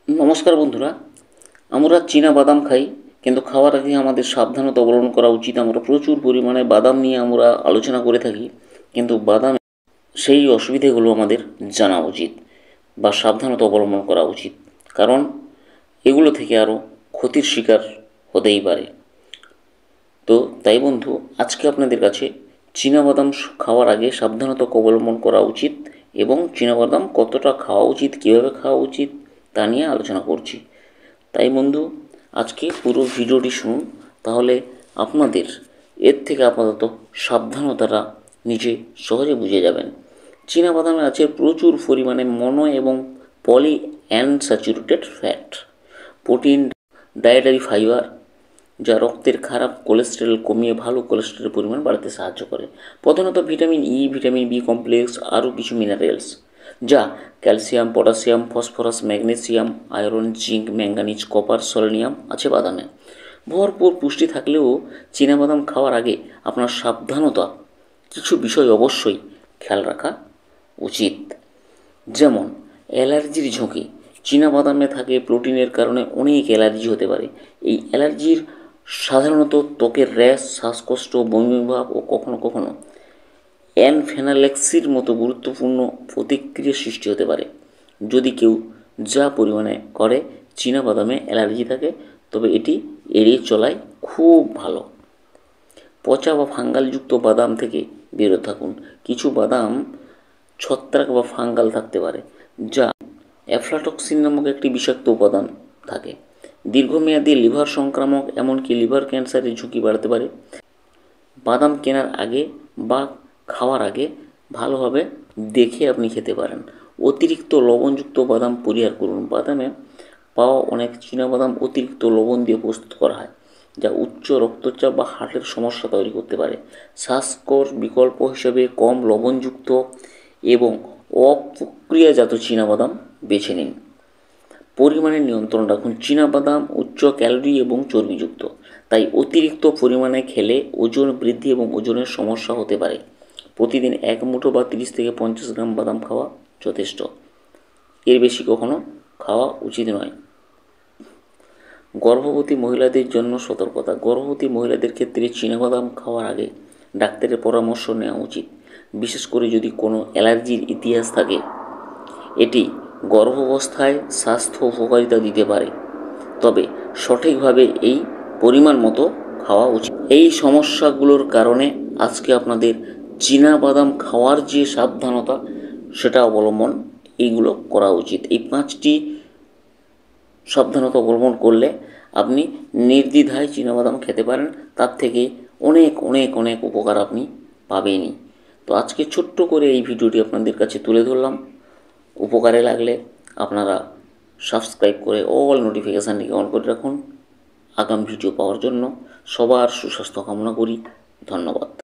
নমস্কার বন্ধুরা, আমরা চীনা বাদাম খাই, কিন্তু খাওয়ার আগে আমাদের সাবধানতা অবলম্বন করা উচিত। আমরা প্রচুর পরিমাণে বাদাম নিয়ে আমরা আলোচনা করে থাকি, কিন্তু বাদাম সেই অসুবিধেগুলো আমাদের জানা উচিত বা সাবধানতা অবলম্বন করা উচিত, কারণ এগুলো থেকে আরও ক্ষতির শিকার হতেই পারে। তো তাই বন্ধু, আজকে আপনাদের কাছে চীনাবাদাম খাওয়ার আগে সাবধানতা অবলম্বন করা উচিত এবং চীনাবাদাম কতটা খাওয়া উচিত, কীভাবে খাওয়া উচিত তা নিয়ে আলোচনা করছি। তাই বন্ধু, আজকে পুরো ভিডিওটি শুনুন, তাহলে আপনাদের এর থেকে আপাতত সাবধানতাটা নিজে সহজে বুঝে যাবেন। চীনাবাদামে আছে প্রচুর পরিমাণে মনো এবং পলি অ্যানস্যাচুরেটেড ফ্যাট, প্রোটিন, ডায়েটারি ফাইবার, যা রক্তের খারাপ কোলেস্টেরল কমিয়ে ভালো কোলেস্টেরলের পরিমাণ বাড়াতে সাহায্য করে। প্রধানত vitamin E, vitamin B complex, আরও কিছু মিনারেলস, যা calcium, potassium, phosphorus, magnesium, iron, zinc, manganese, copper, selenium আছে বাদামে। ভরপুর পুষ্টি থাকলেও চীনাবাদাম খাওয়ার আগে আপনার সাবধানতা কিছু বিষয় অবশ্যই খেয়াল রাখা উচিত। যেমন অ্যালার্জির ঝুঁকি। চীনাবাদামে থাকে প্রোটিনের কারণে অনেক অ্যালার্জি হতে পারে। এই অ্যালার্জির সাধারণত ত্বকের র্যাশ, শ্বাসকষ্ট, বমিভাব ও কখনো কখনো অ্যানফিলাক্সির মতো গুরুত্বপূর্ণ প্রতিক্রিয়া সৃষ্টি হতে পারে। যদি কেউ যা পরিমাণে করে চীনাবাদামে অ্যালার্জি থাকে, তবে এটি এড়িয়ে চলাই খুব ভালো। পচা বা ফাঙ্গালযুক্ত বাদাম থেকে বিরত থাকুন। কিছু বাদাম ছত্রাক বা ফাঙ্গাল থাকতে পারে, যা অ্যাফ্লাটক্সিন নামক একটি বিষাক্ত উপাদান থাকে। দীর্ঘমেয়াদী লিভার সংক্রামক, এমনকি লিভার ক্যান্সারের ঝুঁকি বাড়তে পারে। বাদাম কেনার আগে বা খাওয়ার আগে ভালোভাবে দেখে আপনি খেতে পারেন। অতিরিক্ত লবণযুক্ত বাদাম পরিহার করুন। বাদামে পাওয়া অনেক চীনাবাদাম অতিরিক্ত লবণ দিয়ে প্রস্তুত করা হয়, যা উচ্চ রক্তচাপ বা হার্টের সমস্যা তৈরি করতে পারে। স্বাস্থ্যকর বিকল্প হিসেবে কম লবণযুক্ত এবং অপ্রক্রিয়াজাত চীনাবাদাম বেছে নিন। পরিমাণের নিয়ন্ত্রণ রাখুন। চীনাবাদাম উচ্চ ক্যালোরি এবং চর্বিযুক্ত, তাই অতিরিক্ত পরিমাণে খেলে ওজন বৃদ্ধি এবং ওজনের সমস্যা হতে পারে। প্রতিদিন এক মুঠো বা 30 থেকে 50 গ্রাম বাদাম খাওয়া যথেষ্ট, এর বেশি কখনো খাওয়া উচিত নয়। গর্ভবতী মহিলাদের জন্য সতর্কতা। গর্ভবতী মহিলাদের ক্ষেত্রে চীনাবাদাম খাওয়ার আগে ডাক্তারের পরামর্শ নেওয়া উচিত, বিশেষ করে যদি কোনো অ্যালার্জির ইতিহাস থাকে। এটি গর্ভাবস্থায় স্বাস্থ্য উপকারিতা দিতে পারে, তবে সঠিকভাবে এই পরিমাণ মতো খাওয়া উচিত। এই সমস্যাগুলোর কারণে আজকে আপনাদের চীনাবাদাম খাওয়ার যে সাবধানতা সেটা অবলম্বন এইগুলো করা উচিত। এই 5টি সাবধানতা অবলম্বন করলে আপনি নির্দ্বিধায় চীনাবাদাম খেতে পারেন। তার থেকে অনেক অনেক অনেক উপকার আপনি পাবেনই। তো আজকে ছোট্ট করে এই ভিডিওটি আপনাদের কাছে তুলে ধরলাম। উপকারে লাগলে আপনারা সাবস্ক্রাইব করে অল নোটিফিকেশানটিকে অন করে রাখুন আগাম ভিডিও পাওয়ার জন্য। সবার সুস্বাস্থ্য কামনা করি। ধন্যবাদ।